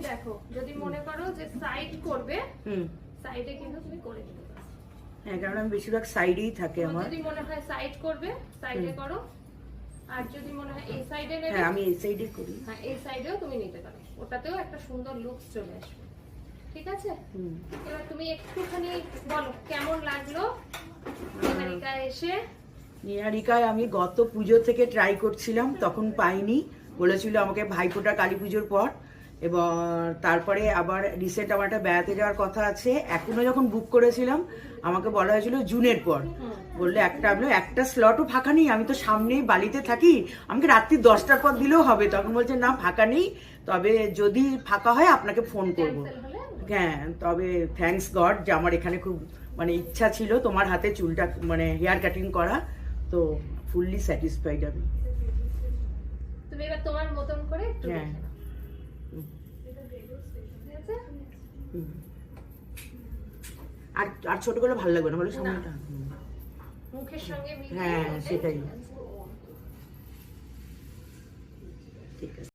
দেখো যদি মনে করো যে সাইড করবে, সাইডে কিন্তু তুমি করে দিতে পারো। হ্যাঁ, কারণ আমি বেশিরভাগ সাইডেই থাকে আমার। যদি মনে হয় সাইড করবে, সাইডে করো। আর যদি মনে হয় এই সাইডে নেবে, হ্যাঁ আমি এই সাইডে করি। হ্যাঁ এই সাইডেও তুমি নিতে পারো, ওটাতেও একটা সুন্দর লুকস চলে আসবে। ঠিক আছে, এবার তুমি একটুখানি বলো কেমন লাগলো নিহারিকা এসে। নিহারিকায় আমি গত পুজো থেকে ট্রাই করছিলাম, তখন পাইনি, বলেছিল আমাকে ভাইফোঁটা কালী পুজোর পর। এবার তারপরে আবার রিসেন্ট আমার একটা বেড়াতে যাওয়ার কথা আছে, এখনো যখন বুক করেছিলাম আমাকে বলা হয়েছিল জুনের পর। বললে একটা স্লটও ফাঁকা নেই, আমি তো সামনেই বালিতে থাকি, আমাকে রাত্রি 10টার পর দিলেও হবে। তখন বলছে না ফাঁকা নেই, তবে যদি ফাঁকা হয় আপনাকে ফোন করবো। হ্যাঁ, তবে থ্যাঙ্কস গড যে আমার এখানে খুব মানে ইচ্ছা ছিল তোমার হাতে চুলটা মানে হেয়ার কাটিং করা, তো ফুললি স্যাটিসফাইড আমি। তুমি এবার তোমার মতন করে একটু হ্যাঁ। দেখে নাও। ঠিক আছে? আর ছোট করে ভালো লাগবে না, বলে সময়টা। মুখের সঙ্গে মিলিয়ে হ্যাঁ, ওটাই সেটাই। ঠিক আছে। ঠিক আছে।